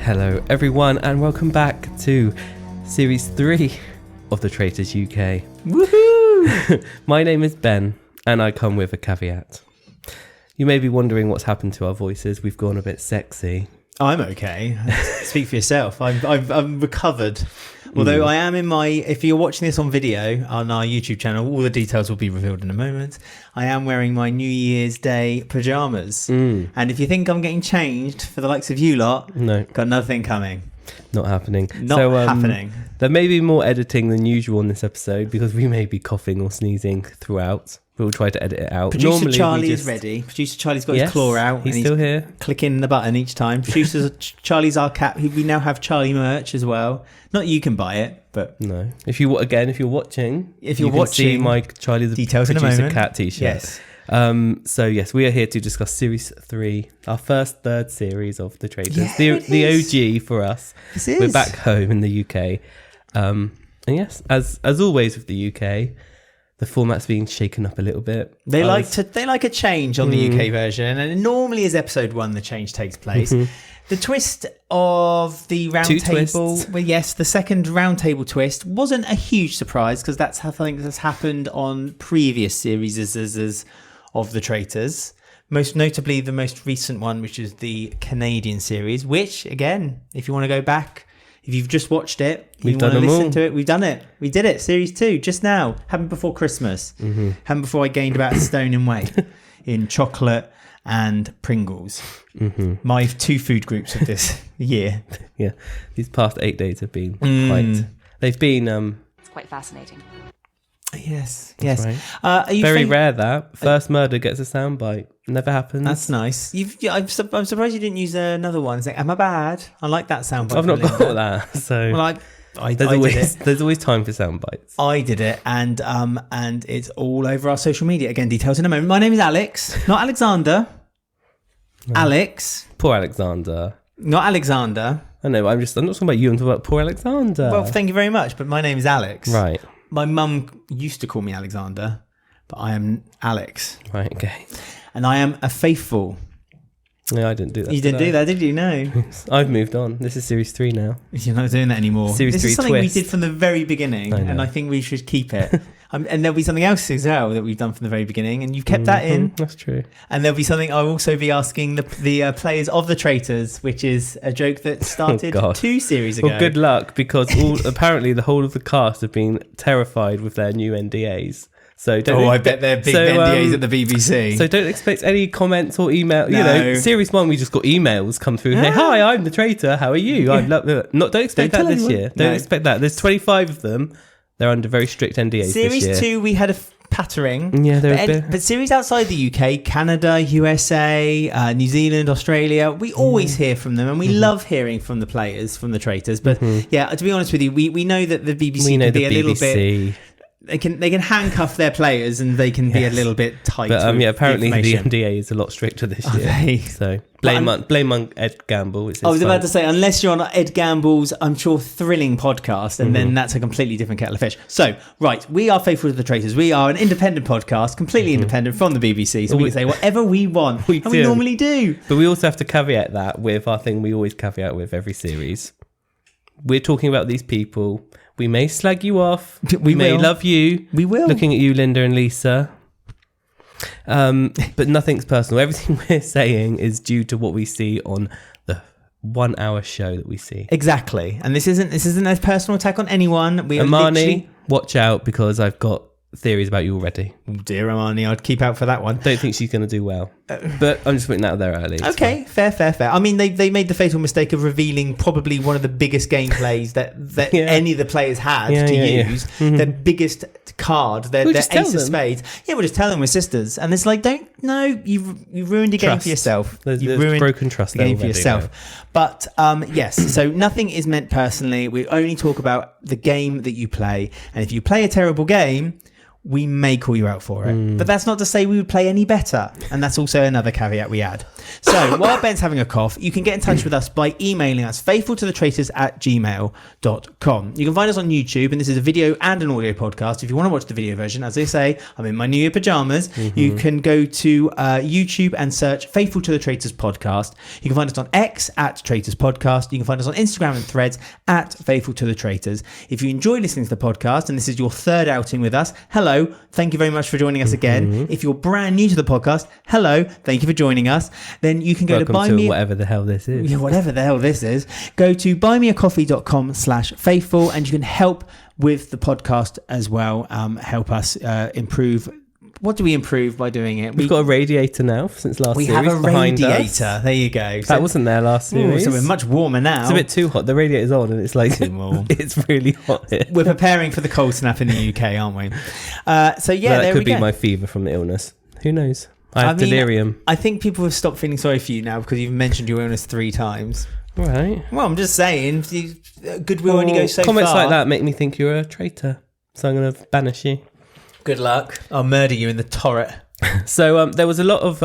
Hello everyone and welcome back to Series 3 of the Traitors UK. Woohoo! My name is Ben and I come with a caveat. You may be wondering what's happened to our voices. We've gone a bit sexy. I'm okay. Speak for yourself. I'm recovered. Although I am in my, if you're watching this on video on our YouTube channel, all the details will be revealed in a moment. I am wearing my New Year's Day pajamas. And if you think I'm getting changed for the likes of you lot, No, got nothing coming. not happening. Not happening. There may be more editing than usual in this episode because we may be coughing or sneezing throughout. We'll try to edit it out. Producer Normally Charlie is ready. Producer Charlie's got his claw out. He's still here. Clicking the button each time. Producer Charlie's our cat. We now have Charlie merch as well. Not you can buy it, but no. If you're watching, you can see my Charlie the details Producer in a moment. Cat t-shirt. Yes. So yes, we are here to discuss Series 3, our third series of the Traitors, Yeah, the OG for us. This is. We're back home in the UK, and yes, as always with the UK, the format's being shaken up a little bit. They like a change on the UK version, and it normally is episode 1 the change takes place. The twist of the round table, well, yes, the second round table twist wasn't a huge surprise because that's how something that's happened on previous series of the Traitors. Most notably, the most recent one, which is the Canadian series. Which, again, if you want to go back. If you've just watched it, you want to listen to it, we've done it. We did it. Series 2, just now. Happened before Christmas. Happened before I gained about a stone in weight in chocolate and Pringles. My 2 food groups of this year. Yeah, these past 8 days have been they've been... It's quite fascinating. Yes. Right. Are you very rare that. First murder gets a soundbite. Never happens. That's nice. I'm surprised you didn't use another one. It's like, am I bad? I like that soundbite. I've not got that. So well, there's always time for sound bites. I did it, and it's all over our social media. Again, details in a moment. My name is Alex, not Alexander. No. Alex. Poor Alexander. Not Alexander. I know. I'm not talking about you. I'm talking about poor Alexander. Well, thank you very much, but my name is Alex. Right. My mum used to call me Alexander, but I am Alex. Right. Okay. And I am a faithful. No, I didn't do that. You didn't do that, did you? No. I've moved on. This is Series 3 now. You're not doing that anymore. Series this 3 is something twist. we did from the very beginning, and I think we should keep it. And there'll be something else as well that we've done from the very beginning, and you've kept that in. That's true. And there'll be something I'll also be asking the players of the Traitors, which is a joke that started 2 series ago. Well, good luck, because apparently the whole of the cast have been terrified with their new NDAs. So I bet they're big NDAs at the BBC. So don't expect any comments or email. No. You know, Series 1, we just got emails come through. Hey, hi, I'm the Traitor. How are you? Don't expect that this year. Don't expect that. There's 25 of them. They're under very strict NDAs Series this year. 2, we had a pattering. Yeah, but series outside the UK, Canada, USA, New Zealand, Australia, we always hear from them, and we love hearing from the players, from the Traitors. But yeah, to be honest with you, we know that the BBC can be a little bit. They can handcuff their players, and they can be a little bit tight. But apparently the NDA is a lot stricter this year. So blame on Ed Gamble. I was about to say, unless you're on Ed Gamble's, I'm sure, thrilling podcast, and then that's a completely different kettle of fish. So, right, we are faithful to the Traitors. We are an independent podcast, completely independent from the BBC, so we can say whatever we want, we normally do. But we also have to caveat that with our thing we always caveat with every series. We're talking about these people. We may slag you off. We may love you. We will. Looking at you, Linda and Lisa. But nothing's personal. Everything we're saying is due to what we see on the 1 hour show that we see. Exactly. And this isn't a personal attack on anyone. We Amani, watch out, because I've got theories about you already. Dear Amani, I'd keep out for that one. Don't think she's going to do well. But I'm just putting that out there early. Okay, fair. I mean, they made the fatal mistake of revealing probably one of the biggest gameplays that any of the players had to use. Their biggest card, their ace of spades. Yeah, we'll just tell them we're sisters. And it's like, you've ruined your game for yourself. You've ruined broken trust the game for yourself. But yes, so nothing is meant personally. We only talk about the game that you play. And if you play a terrible game, we may call you out for it. But that's not to say we would play any better. And that's also another caveat we add. So while Ben's having a cough, you can get in touch with us by emailing us faithfultothetraitors@gmail.com. You can find us on YouTube, and this is a video and an audio podcast. If you want to watch the video version, as I say, I'm in my New Year pajamas. You can go to YouTube and search Faithful to the Traitors Podcast. You can find us on X @Traitors Podcast. You can find us on Instagram and Threads @Faithful to the Traitors. If you enjoy listening to the podcast, and this is your third outing with us, hello. Thank you very much for joining us again. If you're brand new to the podcast, hello. Thank you for joining us. Then you can go Welcome to buy me whatever the hell this is. Yeah, whatever the hell this is. Go to buymeacoffee.com/faithful, and you can help with the podcast as well. Help us improve. What do we improve by doing it? We've got a radiator now since last series. We have a radiator. Us. There you go. That wasn't there last series. So we're much warmer now. It's a bit too hot. The radiator's on and it's like it's really hot here. We're preparing for the cold snap in the UK, aren't we? So yeah, that could be my fever from the illness. Who knows? I have delirium. I think people have stopped feeling sorry for you now because you've mentioned your illness 3 times. Right. Well, I'm just saying, goodwill only goes so far. Comments like that make me think you're a traitor. So I'm going to banish you. Good luck. I'll murder you in the turret. So there was a lot of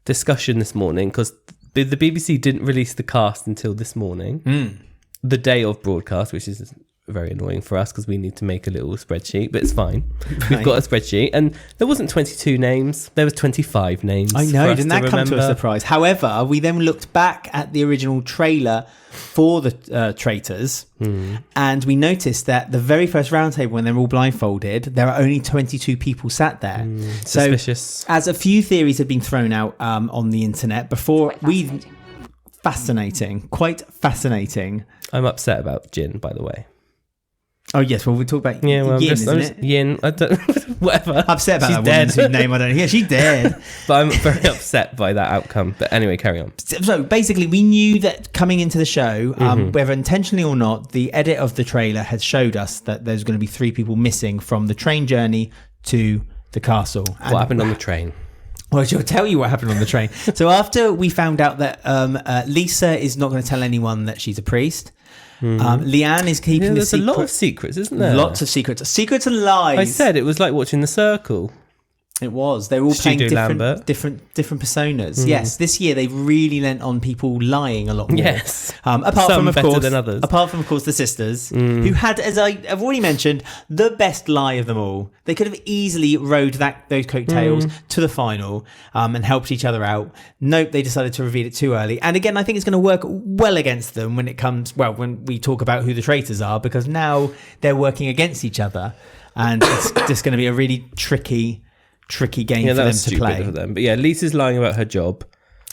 discussion this morning because the BBC didn't release the cast until this morning, the day of broadcast, which is very annoying for us because we need to make a little spreadsheet, but it's fine. Right. We've got a spreadsheet, and there wasn't 22 names, there was 25 names. I know, didn't that come to a surprise? However, we then looked back at the original trailer for the Traitors, and we noticed that the very first roundtable, when they're all blindfolded, there are only 22 people sat there. Suspicious. So, as a few theories have been thrown out on the internet before, quite fascinating. I'm upset about Jin, by the way. Oh yes, well we'll talk about Yin, isn't it? Yin, I don't, whatever. Upset about she's that dead. woman's whose name I don't know. Yeah, she's dead. But I'm very upset by that outcome. But anyway, carry on. So basically, we knew that coming into the show, whether intentionally or not, the edit of the trailer had showed us that there's going to be 3 people missing from the train journey to the castle. And what happened on the train? Well, she'll tell you what happened on the train. So after we found out that Lisa is not going to tell anyone that she's a priest, Leanne is keeping the secret. There's a lot of secrets, isn't there? Lots of secrets. Secrets and lies. I said it was like watching The Circle. It was. They were all playing different personas. Yes, this year they've really lent on people lying a lot more. Yes. Apart from, of course, the sisters, who had, as I've already mentioned, the best lie of them all. They could have easily rode those coattails to the final and helped each other out. Nope, they decided to reveal it too early. And again, I think it's going to work well against them when we talk about who the traitors are, because now they're working against each other. And it's just going to be a really tricky game for them to play. For them. But yeah, Lisa's lying about her job.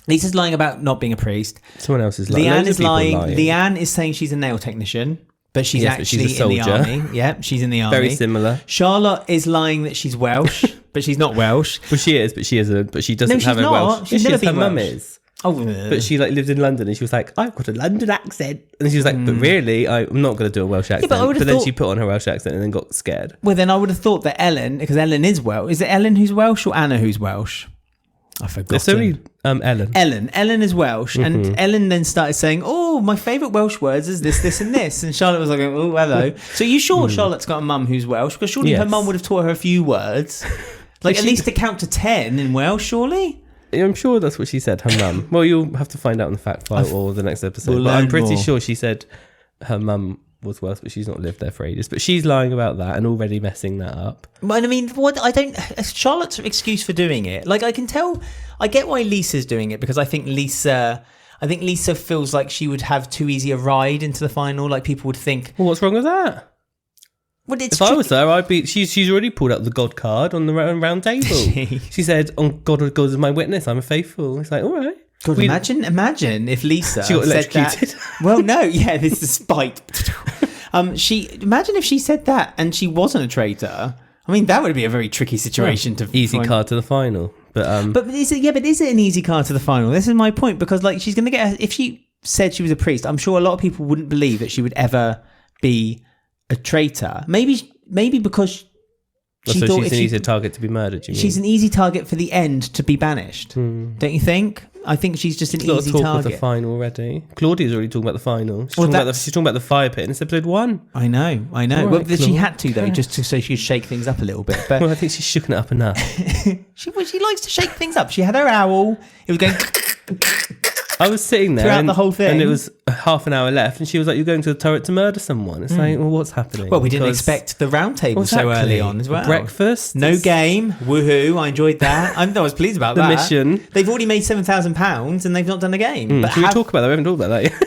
Lisa's lying about not being a priest. Someone else is lying. Leanne is lying. Leanne is saying she's a nail technician, but she's actually in the army. Yeah, she's in the army. Very similar. Charlotte is lying that she's Welsh, but she's not Welsh. Well, she is, but she isn't. But she doesn't have a Welsh. She's never been Welsh. Her mum is. Oh, but she lived in London, and she was like, "I've got a London accent," and she was like, "But really, I'm not going to do a Welsh accent." Yeah, but then she put on her Welsh accent and then got scared. Well, then I would have thought that Ellen, because Ellen is Welsh. Is it Ellen who's Welsh or Anna who's Welsh? I forgot. There's only Ellen. Ellen is Welsh, and Ellen then started saying, "Oh, my favourite Welsh words is this, this, and this." And Charlotte was like, "Oh, hello." So you sure Charlotte's got a mum who's Welsh? Because surely her mum would have taught her a few words, like at least to count to 10 in Welsh, surely. I'm sure that's what she said, her mum. Well, you'll have to find out in the fact file or the next episode. But I'm pretty sure she said her mum was Welsh, but she's not lived there for ages. But she's lying about that and already messing that up. But I mean, Charlotte's excuse for doing it, like I can tell, I get why Lisa's doing it, because I think Lisa feels like she would have too easy a ride into the final. Like people would think, well, what's wrong with that? Well, if I was her, I'd be. She's already pulled out the God card on the round table. She said, "On God is my witness, I'm a faithful." It's like, all right. God, imagine if Lisa she got electrocuted. Said that. Well, no, yeah, this is spite. Imagine if she said that and she wasn't a traitor. I mean, that would be a very tricky situation to easy find. Card to the final. But is it an easy card to the final? This is my point, because like she's going to get if she said she was a priest, I'm sure a lot of people wouldn't believe that she would ever be a traitor. Maybe because She so thought she's if an she- easier target to be murdered, you mean? She's an easy target for the end to be banished. Don't you think? I think she's just an a lot easy of talk target. of the final already. Claudia's already talking about the final. She's, Well, she's talking about the fire pit in episode 1. I know. All Well, right, she Claude. had to, though, just so she could shake things up a little bit. But Well, I think she's shooken it up enough. she likes to shake things up. She had her owl. It was going... I was sitting there Throughout the whole thing. and it was half an hour left, and she was like, "You're going to the turret to murder someone." It's like, well, what's happening? Well, we didn't Because- expect the round table so Exactly. early on as well. Breakfast, No game. Woohoo. I enjoyed that. I was pleased about the that. mission. They've already made £7,000 and they've not done a game. But Should we talk about that? We haven't talked about that yet.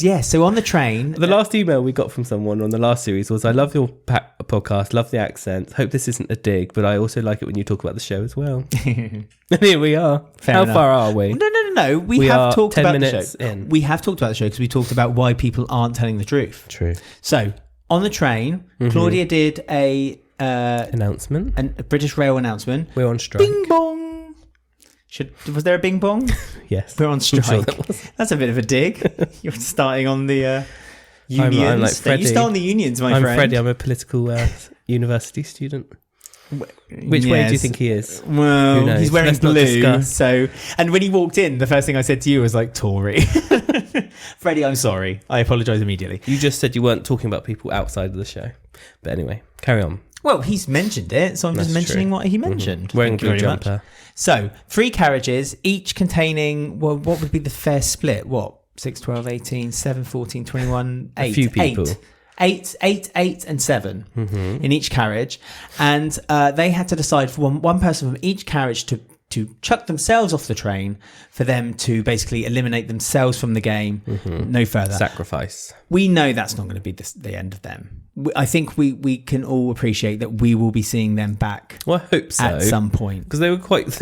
Yes. So on the train... The last email we got from someone on the last series was, "I love your podcast, love the accent. Hope this isn't a dig, but I also like it when you talk about the show as well." And here we are. How enough. far are we? No. We We have are talked 10 about the minutes show. in. We have talked about the show because we talked about why people aren't telling the truth. True. So on the train, Claudia did a Announcement. British Rail announcement. We're on strike. Bing bong. Was there a bing bong? Yes. We're on strike. sure that was. That's a bit of a dig. You're starting on the unions. I'm like Don't Freddie. you start on the unions, my I'm friend. Freddie. I'm a political university student. Which way do you think he is? Well, Who knows? he's wearing Let's not blue. discuss. So, and when he walked in, the first thing I said to you was like, Tory. Freddie, I'm sorry. I apologise immediately. You just said you weren't talking about people outside of the show. But anyway, carry on. Well, he's mentioned it, so I'm That's just mentioning true. what he mentioned. Wearing Thank you blue very much. jumper. So, 3 carriages, each containing, well, what would be the fair split? What? 6, 12, 18, 7, 14, 21, 8. A few people. 8, and 7 Mm-hmm. in each carriage. And they had to decide for one person from each carriage to chuck themselves off the train for them to basically eliminate themselves from the game. No further. Sacrifice. We know that's not going to be the end of them. I think we can all appreciate that we will be seeing them back Well, I hope so. at some point. Because they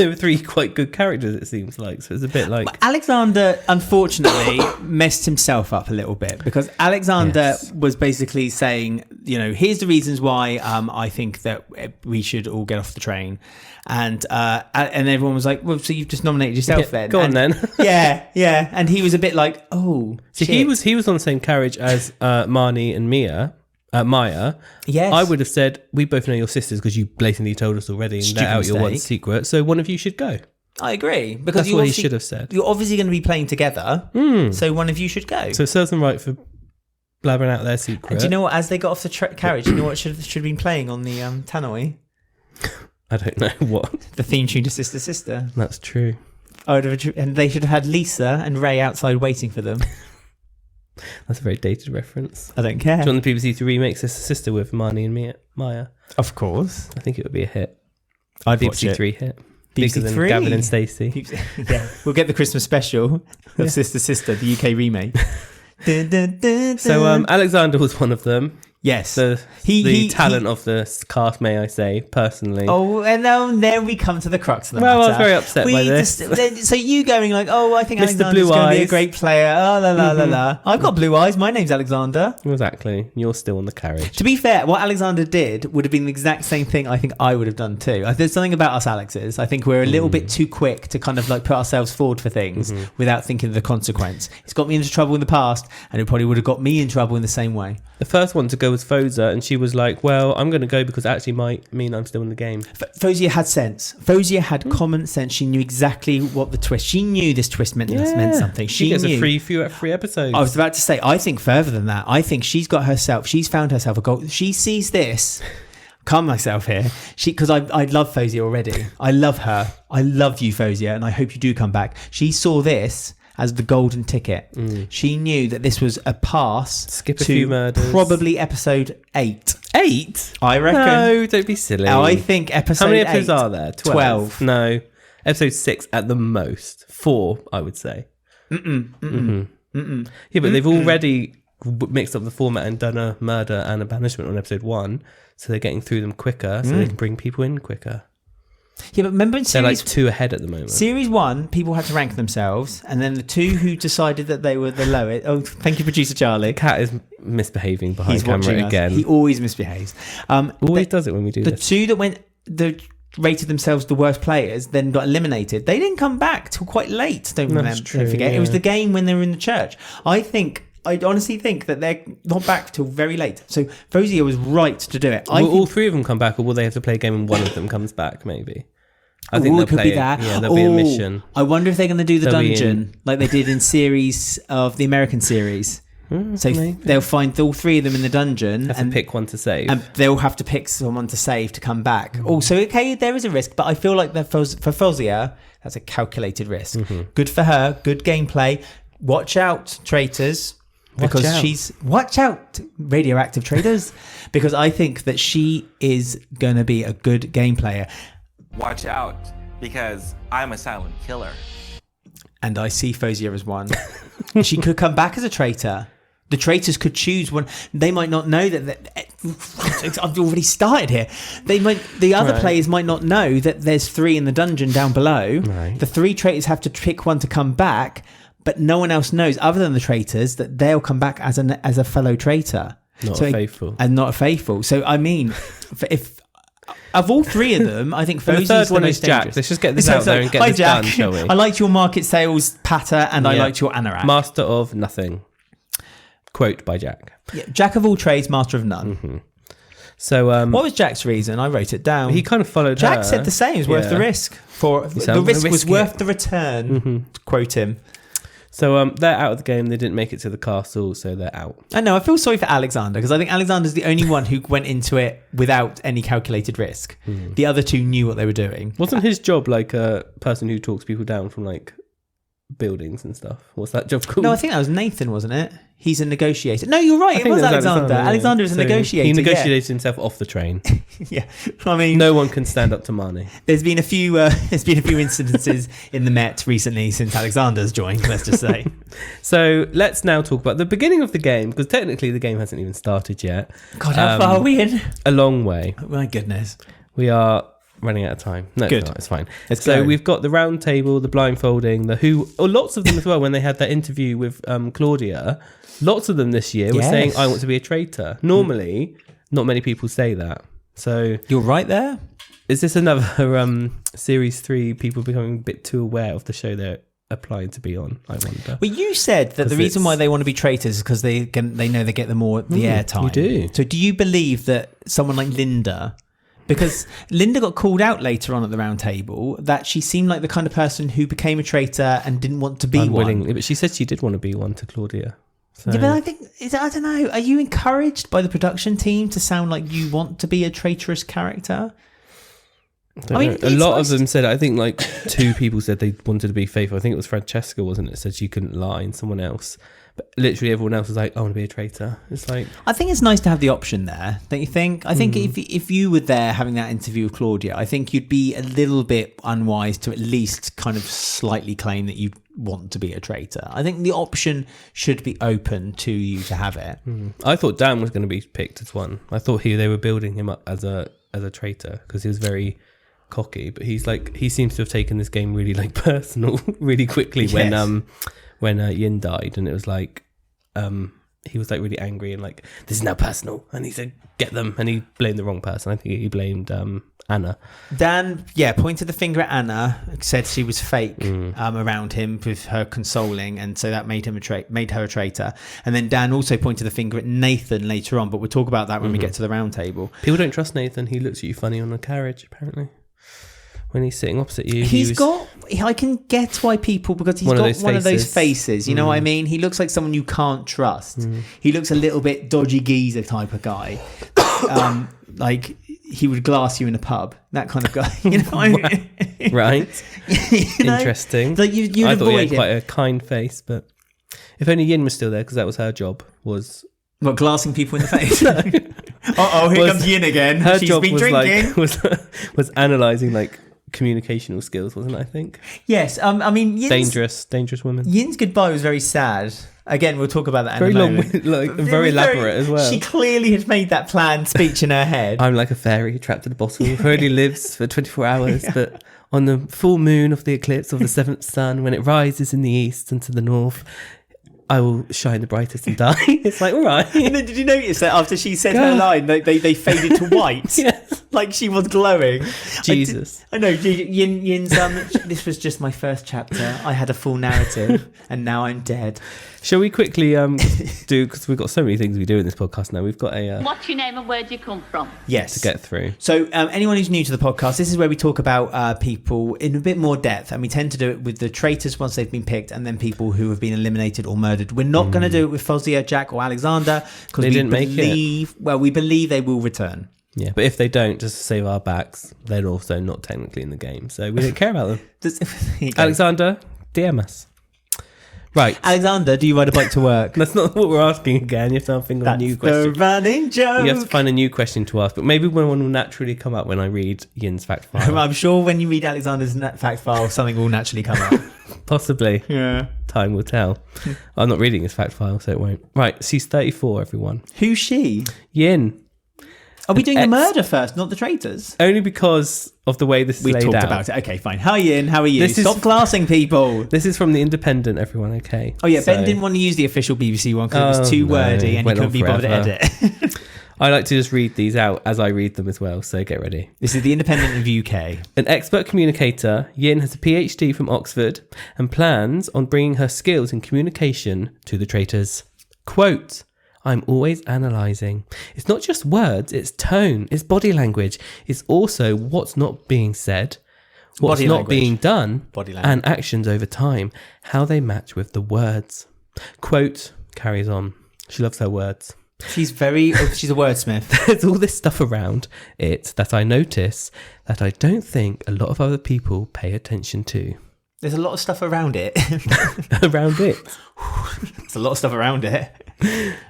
were 3 quite good characters, it seems like. So it's a bit like... Alexander, unfortunately, messed himself up a little bit because Alexander was basically saying, here's the reasons why I think that we should all get off the train. And everyone was like, well, so you've just nominated yourself then. Go on then. Yeah. And he was a bit like, oh, So shit. he was on the same carriage as Marnie and Maya. Yes. I would have said, we both know your sisters because you blatantly told us already and let Stupid out your one mistake. secret. So one of you should go. I agree. Because That's what he should have said. You're obviously going to be playing together. So one of you should go. So it serves them right for blabbering out their secret. And do you know what? As they got off the carriage, you know what should have been playing on the tannoy? I don't know what. The theme tune to Sister Sister. That's true. And they should have had Lisa and Ray outside waiting for them. That's a very dated reference. I don't care. Do you want the BBC to remake Sister Sister with Marnie and Maya? Of course. I think it would be a hit. I'd watch BBC it. 3 hit. BBC Bigger than 3. Gavin and Stacey. Yeah, we'll get the Christmas special of Sister Sister, the UK remake. So Alexander was one of them. Yes. The talent of the cast, may I say, personally. Oh, and then we come to the crux of the Well, matter. I was very upset by this. So you going like, oh, I think Mr. Alexander's Blue going to be a Eyes. great player. Oh, la la la la. I've got blue eyes. My name's Alexander. Exactly. You're still on the carriage. To be fair, what Alexander did would have been the exact same thing I think I would have done too. There's something about us Alexes. I think we're a little bit too quick to kind of like put ourselves forward for things without thinking of the consequence. It's got me into trouble in the past, and it probably would have got me in trouble in the same way. The first one to go was Foza, and she was like, well, I'm going to go because it actually might mean I'm still in the game. Fozia had sense. Fozia had common sense. She knew exactly what the twist. She knew this twist meant something. She gets knew. a free episodes. I was about to say, I think further than that. I think she's found herself a goal. She sees this. Calm myself here. Because I love Fozia already. I love her. I love you, Fozia, and I hope you do come back. She saw this as the golden ticket. She knew that this was a pass. Skip a few murders. Probably episode 8. 8? I reckon. No, don't be silly. I think episode 8. How many episodes are there? 12. No. Episode 6 at the most. 4, I would say. Yeah, but they've already mixed up the format and done a murder and a banishment on episode 1. So they're getting through them quicker so they can bring people in quicker. Yeah, but remember in They're like series 2 ahead at the moment. Series 1, people had to rank themselves, and then the 2 who decided that they were the lowest. Oh, thank you, producer Charlie. Cat is misbehaving behind He's watching camera us. again. He always misbehaves. Always does it when we do the this. 2 that rated themselves the worst players then got eliminated. They didn't come back till quite late. Don't That's true, forget. yeah. It was the game when they were in the church. I think I honestly think that they're not back till very late. So Fozia was right to do it. Will all three of them come back, or will they have to play a game and one of them comes back? Maybe. I think it could be that. Yeah, there'll be a mission. I wonder if they're going to do the dungeon like they did in series of the American series. So they'll find all three of them in the dungeon and pick one to save, and they'll have to pick someone to save to come back. Also, okay, there is a risk, but I feel like that for Fozia, that's a calculated risk. Good for her, good gameplay. Watch out, traitors, because watch out, radioactive traitors, because I think that she is going to be a good game player. Watch out, because I'm a silent killer. And I see Fozia as one. She could come back as a traitor. The traitors could choose one. They might not know that. I've already started here. The other players might not know that there's 3 in the dungeon down below. Right. The 3 traitors have to pick one to come back, but no one else knows, other than the traitors, that they'll come back as a fellow traitor. Not a faithful. And not a faithful. So I mean, if of all 3 of them, I think Fozia's the third one is dangerous. Jack. Let's just get this out there and get this Jack. done, shall we? I liked your market sales patter, and I liked your anorak. Master of nothing. Quote by Jack. Yeah, Jack of all trades, master of none. So, what was Jack's reason? I wrote it down. He kind of followed Jack her. said the same. It's worth the risk. The risk was worth the return. To quote him. So they're out of the game. They didn't make it to the castle, so they're out. I know. I feel sorry for Alexander, because I think Alexander's the only one who went into it without any calculated risk. The other 2 knew what they were doing. Wasn't his job like a person who talks people down from like buildings and stuff? What's that job called? No, I think that was Nathan, wasn't it? He's a negotiator. No, you're right. It was Alexander. Alexander is a negotiator. He negotiated himself off the train. Yeah, I mean, no one can stand up to Marnie. There's been a few incidences in the Met recently since Alexander's joined. Let's just say. So let's now talk about the beginning of the game, because technically the game hasn't even started yet. God, how far are we in? A long way. Oh, my goodness. We are running out of time. No, good. It's fine. We've got the round table, the blindfolding, lots of them as well. When they had that interview with Claudia, lots of them this year were saying, "I want to be a traitor." Normally, not many people say that. So you're right there. Is this another series 3? People becoming a bit too aware of the show they're applying to be on? I wonder. Well, you said that the reason why they want to be traitors is because they know they get the airtime. You do. So do you believe that someone like Linda? Because Linda got called out later on at the round table that she seemed like the kind of person who became a traitor and didn't want to be one. But she said she did want to be one to Claudia. So. Yeah, but I think, I don't know, are you encouraged by the production team to sound like you want to be a traitorous character? I mean, a lot of them said, I think like 2 people said they wanted to be faithful. I think it was Francesca, wasn't it? Said she couldn't lie, and someone else. But literally everyone else was like, I want to be a traitor. It's like, I think it's nice to have the option there, don't you think? I think if you were there having that interview with Claudia, I think you'd be a little bit unwise to at least kind of slightly claim that you want to be a traitor. I think the option should be open to you to have it. I thought Dan was going to be picked as one. I thought they were building him up as a traitor because he was very cocky, but he seems to have taken this game really like personal really quickly. When Yin died, and it was like he was like really angry and like, this is now personal, and he said get them, and he blamed the wrong person. I think he blamed Anna. Dan pointed the finger at Anna, said she was fake around him with her consoling, and so that made her a traitor. And then Dan also pointed the finger at Nathan later on, but we'll talk about that when we get to the round table. People don't trust Nathan. He looks at you funny on a carriage apparently when he's sitting opposite you. I can get why people, because he's got one of those faces, you know what I mean? He looks like someone you can't trust. He looks a little bit dodgy geezer type of guy. Like he would glass you in a pub, that kind of guy. You know what I mean? Right. You know? Interesting. Like you'd I thought he had him. quite a kind face, but if only Yin was still there, because that was her job, was... What, glassing people in the face? Here comes Yin again. Her She's job been was drinking. was analysing like communicational skills, wasn't it, I think? Yes. I mean, dangerous woman. Yin's goodbye was very sad. Again, we'll talk about that very in a moment. Long, very elaborate as well. She clearly had made that planned speech in her head. I'm like a fairy trapped in a bottle who only lives for 24 hours, but on the full moon of the eclipse of the 7th sun, when it rises in the east and to the north, I will shine the brightest and die. It's like, all right. And then did you notice that after she said her line, they faded to white? Yes. Like she was glowing. Jesus. I know. Yin's, this was just my first chapter. I had a full narrative and now I'm dead. Shall we quickly do, because we've got so many things we do in this podcast now. We've got a... What's your name and where do you come from? Yes. to get through. So anyone who's new to the podcast, this is where we talk about people in a bit more depth, and we tend to do it with the traitors once they've been picked, and then people who have been eliminated or murdered. We're not going to do it with Fozia, Jack or Alexander, because we believe they will return. Yeah, but if they don't, just to save our backs, they're also not technically in the game, so we don't care about them. Alexander, DM us. Right. Alexander, do you ride a bike to work? That's not what we're asking again. You have to think of a new question. The running joke. You have to find a new question to ask, but maybe one will naturally come up when I read Yin's fact file. I'm sure when you read Alexander's fact file, something will naturally come up. Possibly. Yeah. Time will tell. I'm not reading his fact file, so it won't. Right, she's 34, everyone. Who's she? Yin. Are we doing the murder first, not the traitors? Only because of the way this is laid out. We talked about it. Okay, fine. Hi, Yin. How are you? This Stop classing people. This is from The Independent, everyone, okay? Oh, yeah. So, Ben didn't want to use the official BBC one because it was too wordy and he couldn't be bothered to edit. I like to just read these out as I read them as well, so get ready. This is The Independent of UK. An expert communicator, Yin has a PhD from Oxford and plans on bringing her skills in communication to the traitors. Quote, I'm always analysing. It's not just words, it's tone, it's body language. It's also what's not being said, what's not being done, and actions over time, how they match with the words. Quote, carries on. She loves her words. She's a wordsmith. There's all this stuff around it that I notice that I don't think a lot of other people pay attention to. There's a lot of stuff around it. Around it. There's a lot of stuff around it.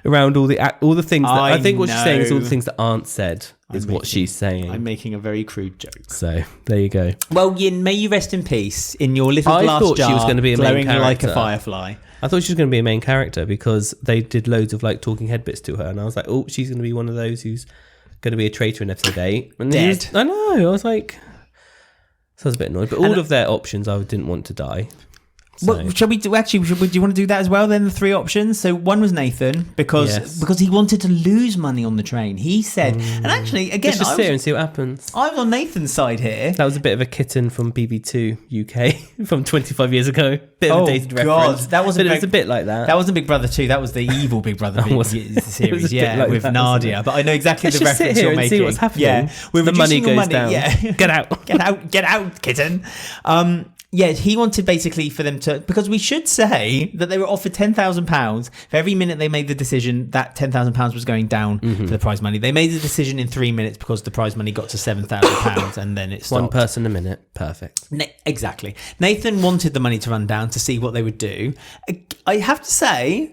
Around all the things that I think what she's saying is all the things that aren't said is what she's saying. I'm making a very crude joke. So there you go. Well, Yin, may you rest in peace in your little glass jar. I thought she was going to be a main character, like a firefly. I thought she was going to be a main character because they did loads of like talking head bits to her, and I was like, oh, she's going to be one of those who's going to be a traitor in episode 8. And dead. I know. I was like, so I was a bit annoyed, but all of their options I didn't want to die. So. Well, shall we do? Actually, do you want to do that as well? Then the 3 options. So one was Nathan because he wanted to lose money on the train. He said, and actually, again, just sit here and see what happens. I was on Nathan's side here. That was a bit of a kitten from BB2 UK from 25 years ago. Bit of a dated reference. That wasn't. But it was a bit like that. That wasn't Big Brother 2. That was the evil Big Brother series. Yeah, like with that, Nadia. But I know exactly the reference sit here you're and making. See what's happening. Yeah, the money goes down. Yeah, get out, get out, kitten. Yeah, he wanted basically for them to, because we should say that they were offered £10,000 for every minute they made the decision that £10,000 was going down for the prize money. They made the decision in 3 minutes because the prize money got to £7,000 and then it stopped. One person a minute, perfect. Exactly. Nathan wanted the money to run down to see what they would do. I have to say,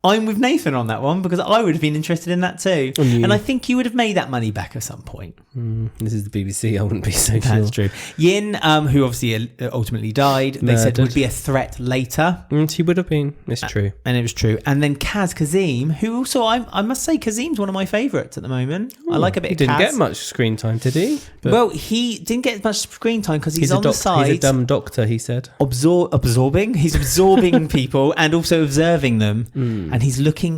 I'm with Nathan on that one because I would have been interested in that too. And I think you would have made that money back at some point. This is the BBC. I wouldn't be so sure. That's true. Yin, who obviously ultimately died, they said would be a threat later. She would have been. It's true. And it was true. And then Kazim, who also, I must say, Kazim's one of my favourites at the moment. I like a bit of Kaz. He didn't get much screen time, did he? But well, he didn't get much screen time because he's on the side. He's a dumb doctor, he said. Absorbing. He's absorbing people and also observing them. And he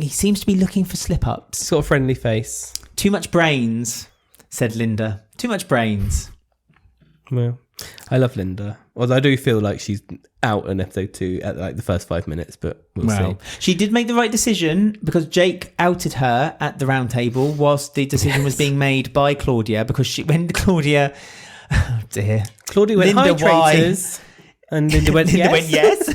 seems to be looking for slip-ups. He's got a friendly face. Too much brains, said Linda. Too much brains. Well, I love Linda. Although I do feel like she's out in episode 2 at like the first 5 minutes, but we'll see. She did make the right decision because Jake outed her at the round table whilst the decision was being made by Claudia, because when Claudia... Oh dear. Claudia went, Linda, hi, traitors. And Linda went, yes.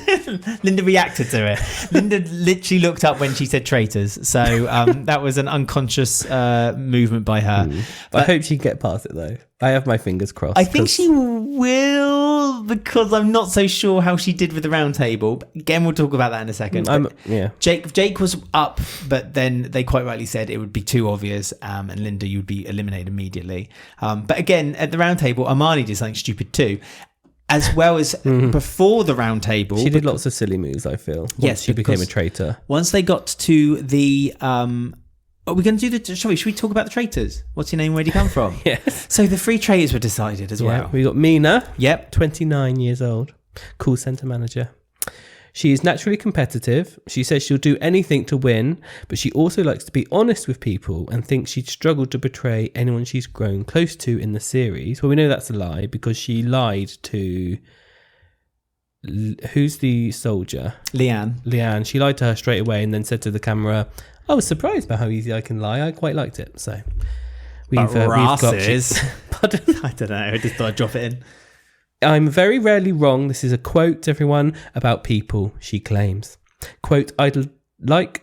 Linda reacted to it. Linda literally looked up when she said traitors. So that was an unconscious movement by her. But I hope she can get past it, though. I have my fingers crossed. I think she will, because I'm not so sure how she did with the round table. But again, we'll talk about that in a second. Jake was up, but then they quite rightly said it would be too obvious, and Linda, you would be eliminated immediately. But again, at the round table, Armani did something stupid too. As well as before the round table. She did lots of silly moves, I feel. Yes, she became a traitor. Once they got to the... are we going to do the... Should we talk about the traitors? What's your name? Where do you come from? Yes. So the 3 traitors were decided as well. We got Mina. Yep. 29 years old. Call centre manager. She is naturally competitive. She says she'll do anything to win, but she also likes to be honest with people and thinks she'd struggle to betray anyone she's grown close to in the series. Well, we know that's a lie because she lied to... Who's the soldier? Leanne. She lied to her straight away and then said to the camera, I was surprised by how easy I can lie. I quite liked it. So we've got Pardon? I don't know. I just thought I'd drop it in. I'm very rarely wrong. This is a quote, everyone, about people, she claims. Quote, I'd like...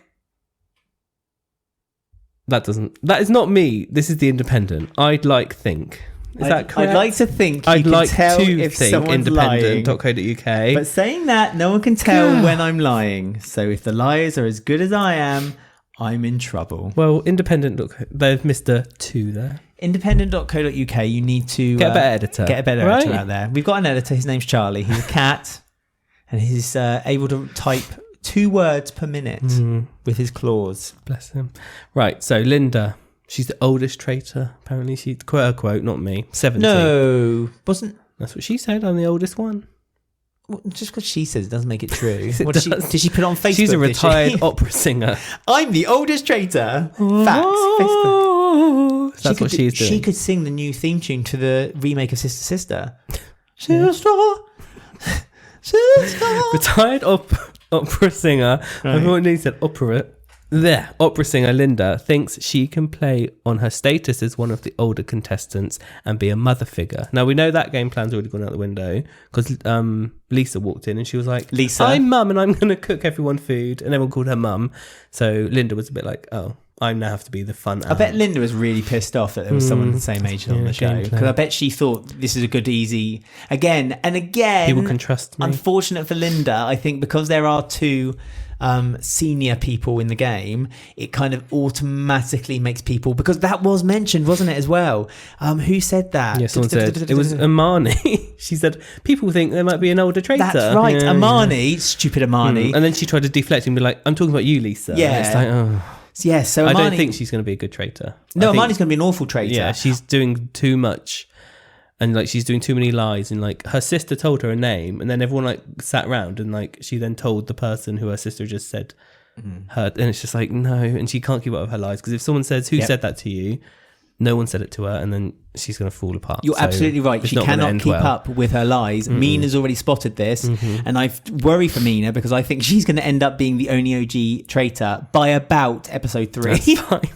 That is not me. This is the Independent. I'd think. Is that correct? I'd like to think I'd like tell to if think someone's lying. Independent.co.uk. But saying that, no one can tell when I'm lying. So if the liars are as good as I am, I'm in trouble. Well, Independent. They've missed a 2 there. Independent.co.uk, you need to... Get a better editor. Get a better editor out there. We've got an editor. His name's Charlie. He's a cat. And he's able to type 2 words per minute with his claws. Bless him. Right, so Linda... She's the oldest traitor, apparently. She quote, not me. 70. No, wasn't... That's what she said. I'm the oldest one. Well, just because she says it doesn't make it true. Did she put it on Facebook? She's a retired opera singer. I'm the oldest traitor. Facts. Facebook. That's what she's doing. She could sing the new theme tune to the remake of Sister Sister. Sister. Retired opera singer. Right. I thought he said opera. The opera singer Linda thinks she can play on her status as one of the older contestants and be a mother figure. Now, we know that game plan's already gone out the window because Lisa walked in and she was like, Lisa, I'm mum and I'm going to cook everyone food. And everyone called her mum. So Linda was a bit like, oh, I now have to be the fun. I bet Linda was really pissed off that there was someone the same age on the show. Because I bet she thought this is a good, easy... Again, people can trust me. Unfortunate for Linda, I think because there are 2... senior people in the game, it kind of automatically makes people, because that was mentioned, wasn't it, as well? Who said that? Yeah, someone said it was Amani. She said people think there might be an older traitor. That's right, Amani, stupid Amani. And then she tried to deflect and be like, I'm talking about you, Lisa. Yeah. And it's like, oh. Yeah, so Amani, I don't think she's going to be a good traitor. No, Amani's going to be an awful traitor. Yeah, she's doing too much. And like she's doing too many lies, and like her sister told her a name, and then everyone like sat around, and like she then told the person who her sister just said her, and it's just like no, and she can't keep up with her lies because if someone says who said that to you, no one said it to her, and then she's going to fall apart. You're absolutely right. She cannot keep up with her lies. Mina's already spotted this, and I worry for Mina because I think she's going to end up being the only OG traitor by about episode 3. That's fine.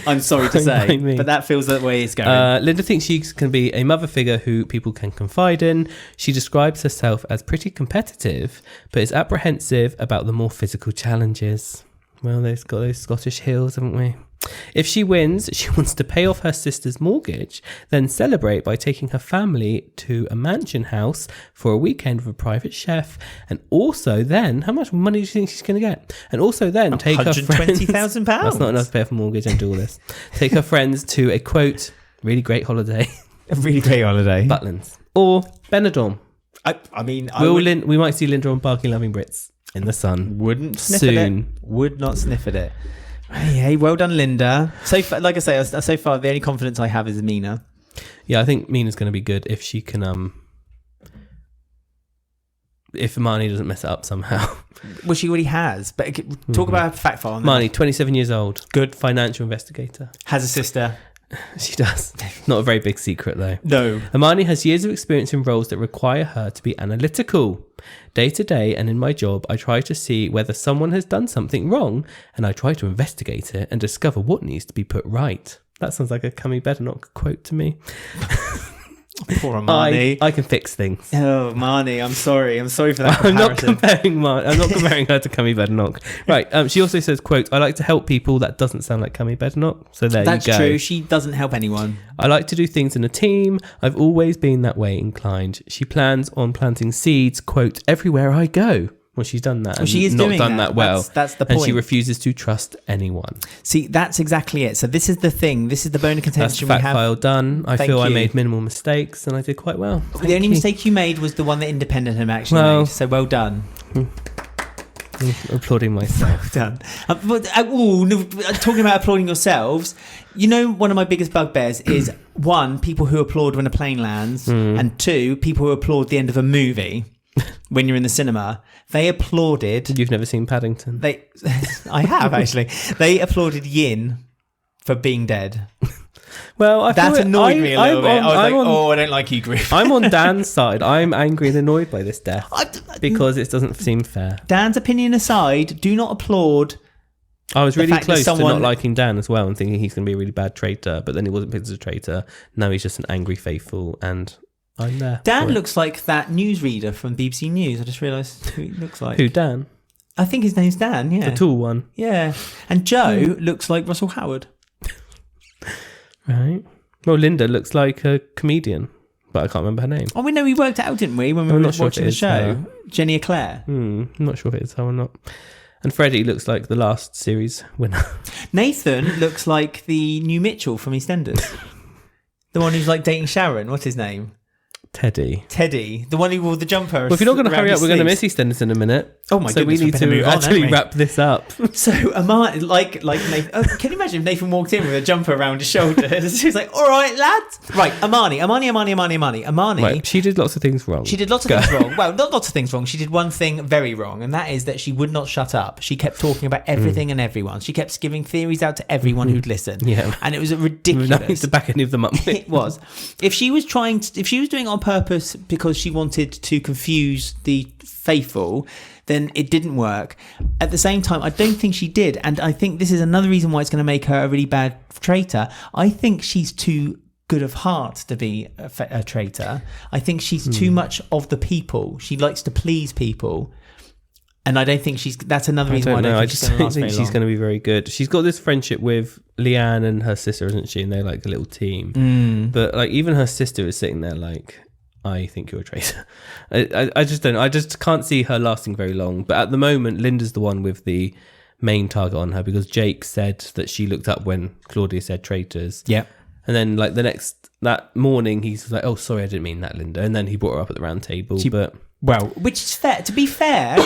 I'm sorry to say, but that feels the way it's going. Linda thinks she can be a mother figure who people can confide in. She describes herself as pretty competitive, but is apprehensive about the more physical challenges. Well, they've got those Scottish hills, haven't we? If she wins, she wants to pay off her sister's mortgage, then celebrate by taking her family to a mansion house for a weekend with a private chef, and also then, how much money do you think she's going to get? And also then take her friends... £120,000. That's not enough to pay off a mortgage and do all this. Take her friends to a, quote, really great holiday. A really great holiday. Butlins. Or Benidorm. I mean... we might see Linda on Barking Loving Brits in the sun. Wouldn't sniff soon. at it. Would not sniff at it. Hey, well done, Linda. So far, like I say, so far the only confidence I have is Mina. Yeah, I think Mina's going to be good if she can. If Marnie doesn't mess it up somehow. Well, she already has. But talk about her fact file. Marnie, 27 years old, good financial investigator, has a sister. She does. Not a very big secret, though. No. Hermione has years of experience in roles that require her to be analytical. Day to day and in my job, I try to see whether someone has done something wrong, and I try to investigate it and discover what needs to be put right. That sounds like a Cummy Bednock quote to me. Poor Marnie. I can fix things. Oh, Marnie, I'm sorry. I'm sorry for that comparison. I'm not comparing her to Cummy Bednock. Right. She also says, quote, I like to help people. That doesn't sound like Cummy Bednock. So there you go. That's true. She doesn't help anyone. I like to do things in a team. I've always been that way inclined. She plans on planting seeds, quote, everywhere I go. Well, she's done that. Well, she is not doing done that well. That's the point. And she refuses to trust anyone. See, that's exactly it. So this is the thing. This is the bone of contention we have. Fact file done. I feel I made minimal mistakes and I did quite well. The only mistake you made was the one that Independent had actually made. So well done. I'm applauding myself. Well done. Talking about applauding yourselves, you know, one of my biggest bugbears is one, people who applaud when a plane lands, and two, people who applaud the end of a movie. when you're in the cinema, they applauded. You've never seen Paddington? I have, actually. They applauded Yin for being dead. Well, that annoyed me a little bit. I was I don't like you, Griff. I'm on Dan's side. I'm angry and annoyed by this death because it doesn't seem fair. Dan's opinion aside, do not applaud. I was really close to not liking Dan as well and thinking he's going to be a really bad traitor, but then he wasn't picked as a traitor. Now he's just an angry faithful, and I'm there. Dan looks like that newsreader from BBC News. I just realised who he looks like. Who, Dan? I think his name's Dan, yeah. The tall one. Yeah. And Joe looks like Russell Howard. Right. Well, Linda looks like a comedian, but I can't remember her name. Oh, we know we worked it out, didn't we, when we were watching the show? Her. Jenny Eclair. I'm not sure if it is her or not. And Freddie looks like the last series winner. Nathan looks like the new Mitchell from EastEnders. The one who's like dating Sharon. What's his name? Teddy. The one who wore the jumper. Well, if you're not going to hurry up, we're going to miss EastEnders in a minute. Oh my goodness, we need to actually wrap this up. So Nathan, can you imagine if Nathan walked in with a jumper around his shoulders? He was like, all right, lads. Right, Amani. Right, she did lots of things wrong. She did lots of things wrong. Well, not lots of things wrong. She did one thing very wrong, and that is that she would not shut up. She kept talking about everything and everyone. She kept giving theories out to everyone who'd listen. Yeah. And it was ridiculous. Nothing to back any of them up with. It was. If she was doing it on purpose because she wanted to confuse the faithful, then it didn't work. At the same time, I don't think she did. And I think this is another reason why it's going to make her a really bad traitor. I think she's too good of heart to be a traitor. I think she's too much of the people. She likes to please people. And I don't think that's another reason why I don't think she's going to be very good. She's got this friendship with Leanne and her sister, isn't she? And they're like a little team. But like even her sister is sitting there like, I think you're a traitor. I just don't. I just can't see her lasting very long. But at the moment, Linda's the one with the main target on her because Jake said that she looked up when Claudia said traitors. Yeah. And then like that morning, he's like, "Oh, sorry, I didn't mean that, Linda." And then he brought her up at the round table. Which is fair. To be fair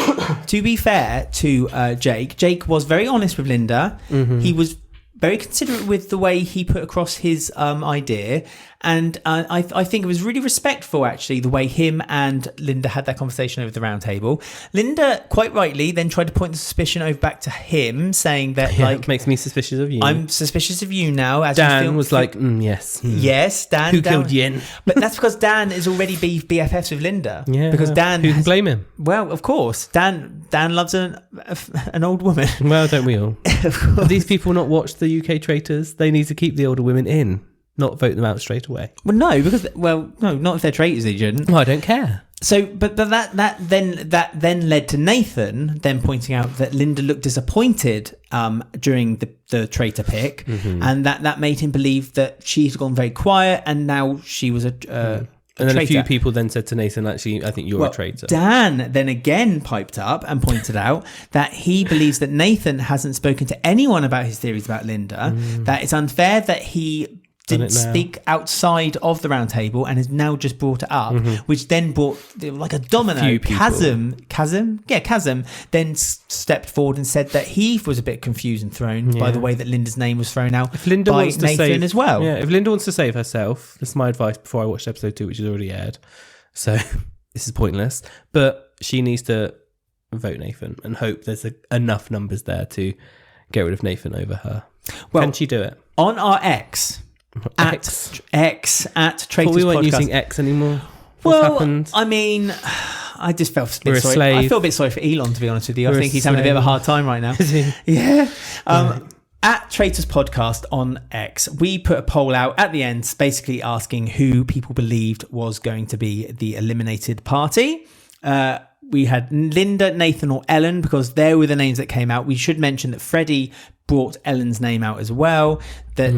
to Jake. Jake was very honest with Linda. Mm-hmm. He was very considerate with the way he put across his idea. And I think it was really respectful, actually, the way him and Linda had that conversation over the round table. Linda, quite rightly, then tried to point the suspicion over back to him, saying that, like... makes me suspicious of you. I'm suspicious of you now. As Dan was like, yes. Yes, Dan. Who killed Yin? But that's because Dan is already BFFs with Linda. Yeah. Because Dan... Who can blame him? Well, of course. Dan loves an old woman. Well, don't we all? Have these people not watched the UK Traitors? They need to keep the older women in. Not vote them out straight away. Well, no, not if they're traitors. They shouldn't. Well, I don't care. So, but that then led to Nathan then pointing out that Linda looked disappointed during the traitor pick, and that made him believe that she's gone very quiet, and now she was a and then traitor. A few people then said to Nathan, "Actually, I think you're a traitor." Dan then again piped up and pointed out that he believes that Nathan hasn't spoken to anyone about his theories about Linda. That it's unfair that he didn't speak outside of the round table and has now just brought it up, which then brought like a domino. Chasm then stepped forward and said that he was a bit confused and thrown by the way that Linda's name was thrown out by Nathan as well. Yeah, if Linda wants to save herself, this is my advice before I watched episode 2, which is already aired. So this is pointless, but she needs to vote Nathan and hope there's enough numbers there to get rid of Nathan over her. Well, can she do it? On our X at Traitors Podcast. We weren't using X anymore. What's happened? I mean, I just felt a bit sorry. I feel a bit sorry for Elon, to be honest with you. I think he's having a bit of a hard time right now. Is he? Yeah. At Traitors Podcast on X, we put a poll out at the end, basically asking who people believed was going to be the eliminated party. We had Linda, Nathan, or Ellen, because they were the names that came out. We should mention that Freddie brought Ellen's name out as well. That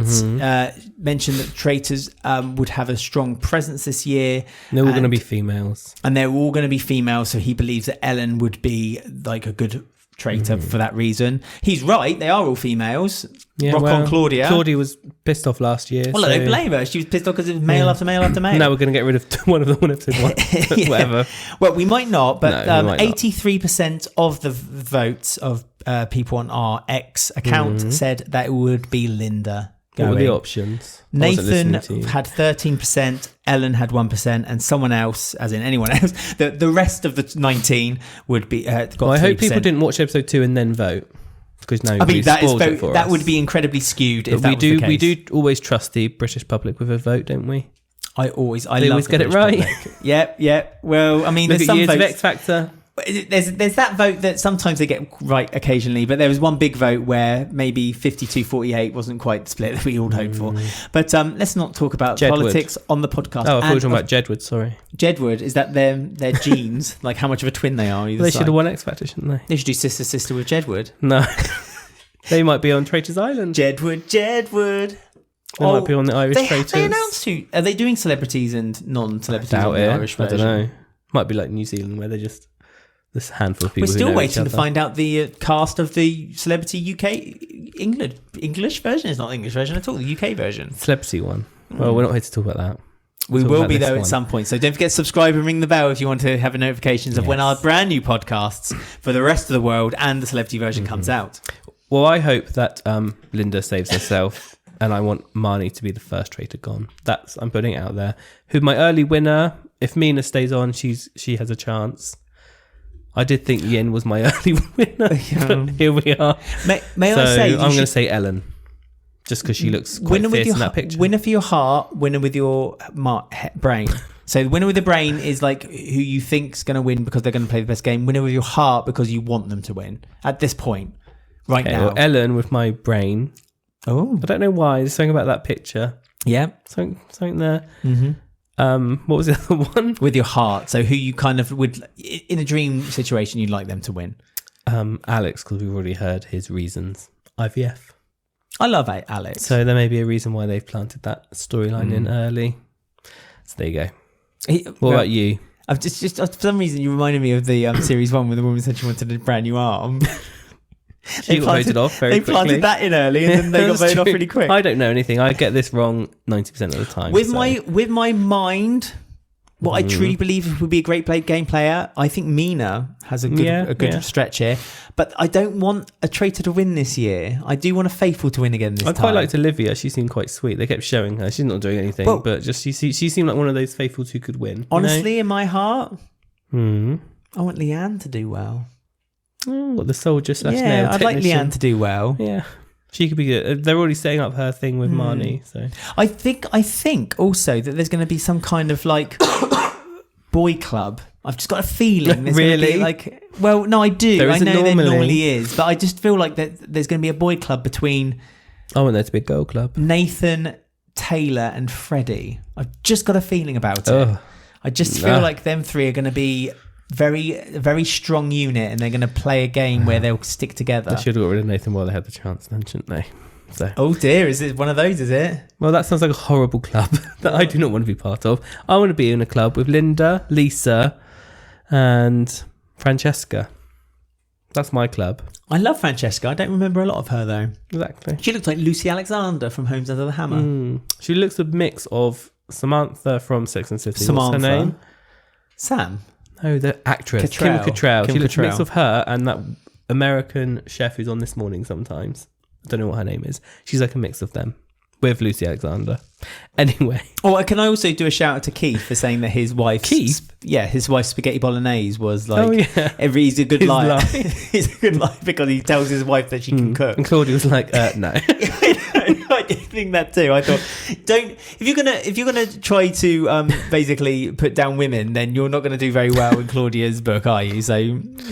mentioned that Traitors would have a strong presence this year. They're all going to be females. And they're all going to be females, so he believes that Ellen would be like a good traitor for that reason. He's right, they are all females. Yeah, on Claudia. Claudia was pissed off last year. Well, I don't blame her. She was pissed off because it was male after male after male. Now we're going to get rid of one of them on episode 1. Whatever. Well, we might not, but 83% of the votes of people on our X account said that it would be Linda What were going. the options? I wasn't Nathan listening to you. had 13%, Ellen had 1%, and someone else, as in anyone else, the rest of the 19 would be got 3%. Well, I hope people didn't watch episode 2 and then vote, because now I mean, that would be incredibly skewed if But that we was do the case. we do always trust the British public with a vote, don't we? They They always always get it right. Yeah. Well, I mean, Look there's at some years of votes. X Factor. There's that vote that sometimes they get right occasionally, but there was one big vote where maybe 52-48 wasn't quite the split that we all hoped for. But let's not talk about Jedward. politics on the podcast. Oh, I thought you were And talking about Jedward, sorry. Jedward, is that their genes? Like how much of a twin they are? Either They side? should have won X Factor, shouldn't they? They should do sister with Jedward. No. They might be on Traitors Island. Jedward. They might be on the Irish Traitors. They announced who. Are they doing celebrities and non-celebrities Doubt on the it. Irish I version? don't know. Might be like New Zealand, where they're just this handful of people. We're who still know waiting each to other. find out the cast of the Celebrity UK English version. It's not the English version at all. The UK version. Celebrity one. Well, we're not here to talk about that. We Talk will about be this though one. at some point. So don't forget to subscribe and ring the bell if you want to have notifications of when Yes. our brand new podcasts for the rest of the world and the celebrity version comes out. Well, I hope that Linda saves herself, and I want Marnie to be the first traitor gone. I'm putting it out there. Who my early winner? If Mina stays on, she has a chance. I did think Yin was my early winner. But here we are. May So I say, I'm going to say Ellen, just because she looks quite winner with fierce your in that picture. winner for your heart, winner with your brain. So the winner with the brain is like who you think's going to win because they're going to play the best game. Winner with your heart because you want them to win at this point, right Okay, now. well, Ellen with my brain. Oh, I don't know why. There's something about that picture. yeah. Something there. What was the other one? With your heart. So who you kind of would, in a dream situation, you'd like them to win. Alex, because we've already heard his reasons. IVF. I love Alex. So there may be a reason why they've planted that storyline in early. So there you go. What about you? I've just for some reason you reminded me of the series 1 where the woman said she wanted a brand new arm. She got voted off very They quickly. planted that in early and then they got That's voted off true. really quick. I don't know anything. I get this wrong 90% of the time. With so. my mind, what I truly believe would be a great game player, I think Mina has a good stretch here. But I don't want a traitor to win this year. I do want a faithful to win again this I time. quite liked Olivia. She seemed quite sweet. They kept showing her. She's not doing anything, Well- but just she seemed like one of those faithfuls who could win. Honestly, in my heart, I want Leanne to do well. what the soldier / nail Yeah, I'd like technician. Leanne to do well. Yeah, she could be good. They're already setting up her thing with Marnie, so I think also that there's going to be some kind of like boy club. I've just got a feeling there's going to Really? be like, well, no, I do. There I isn't know there normally. normally is, but I just feel like that there's going to be a boy club between I want there to be a girl club. Nathan, Taylor, and Freddie. I've just got a feeling about it. Ugh. I just feel like them three are going to be very strong unit, and they're going to play a game where they'll stick together. They should have got rid of Nathan while they had the chance, then, shouldn't they? So, Oh dear, is it one of those? Is it? well, that sounds like a horrible club that I do not want to be part of. I want to be in a club with Linda, Lisa, and Francesca. That's my club. I love Francesca. I don't remember a lot of her though. Exactly. She looked like Lucy Alexander from Homes Under the Hammer. She looks a mix of Samantha from Sex and City. Samantha. What's her name? Sam. Oh, the actress. Cattrall. Kim Cattrall. Kim She looks a mix Cattrall. of her and that American chef who's on This Morning sometimes. I don't know what her name is. She's like a mix of them with Lucy Alexander. Anyway. Oh, can I also do a shout out to Keith for saying that his wife, Keith? his wife's spaghetti bolonaise was like, Oh, yeah. he's a good His liar. lie. He's a good liar because he tells his wife that she can cook. And Claudia was like, no. I did think that too. I thought, if you're gonna try to basically put down women, then you're not going to do very well in Claudia's book, are you? So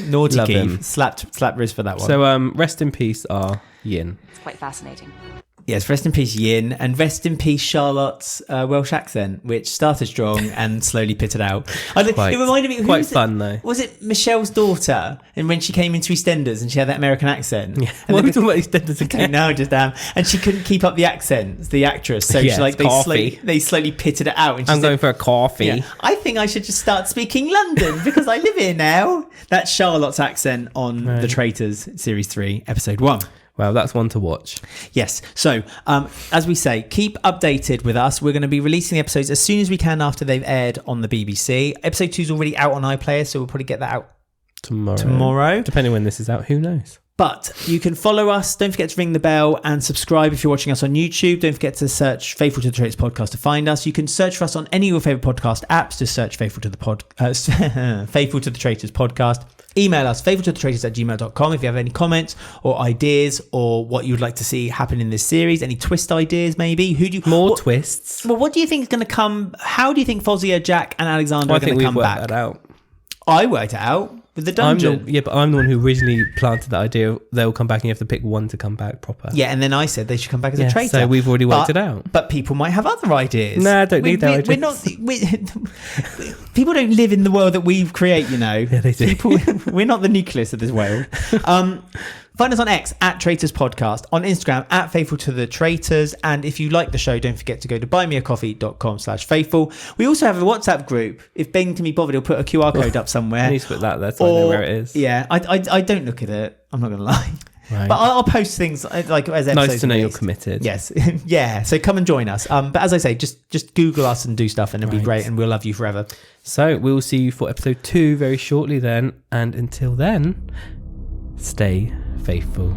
naughty Love Keith, him. slap wrist for that one. So rest in peace are Yin. It's quite fascinating. Yes, rest in peace, Yin, and rest in peace, Charlotte's Welsh accent, which started strong and slowly pitted out. It reminded me. who Quite was it? fun though. Was it Michelle's daughter? And when she came into EastEnders and she had that American accent. Yeah. And What are we the- talking about EastEnders Okay, again? now just and she couldn't keep up the accent, the actress. So Yes, she like coffee. they slowly pitted it out. And she I'm said, going for a coffee. yeah, I think I should just start speaking London because I live here now. That's Charlotte's accent on The Traitors, Series 3, Episode 1. Well, that's one to watch. Yes. So, as we say, keep updated with us. We're going to be releasing the episodes as soon as we can after they've aired on the BBC. Episode 2 is already out on iPlayer, so we'll probably get that out tomorrow. Depending when this is out, who knows? But you can follow us. Don't forget to ring the bell and subscribe if you're watching us on YouTube. Don't forget to search Faithful to the Traitors podcast to find us. You can search for us on any of your favourite podcast apps. Just search Faithful to the Traitors podcast. Email us, faithfultothetraitors@gmail.com if you have any comments or ideas or what you would like to see happen in this series. Any twist ideas, maybe? Twists? Well, what do you think is going to come? How do you think Fozzie, Jack and Alexander are going to come back? That out. I worked it out. With the dungeon. But I'm the one who originally planted that idea of they'll come back and you have to pick one to come back proper. Yeah, and then I said they should come back as a traitor. So we've already worked it out. But people might have other ideas. No, I don't need their ideas. People don't live in the world that we create, you know. Yeah, they do. We're not the nucleus of this world. Find us on X @Traitors Podcast, on Instagram @Faithful to the Traitors, and if you like the show, don't forget to go to buymeacoffee.com/faithful. We also have a WhatsApp group. If Ben can be bothered, he'll put a QR code up somewhere. I need to put that there so I know where it is. Yeah, I don't look at it. I'm not going to lie. Right. But I'll post things like as episodes. Nice to know released. you're committed. Yes, yeah. So come and join us. But as I say, just Google us and do stuff, and it'll be great, and we'll love you forever. So we'll see you for episode 2 very shortly then, and until then, stay faithful.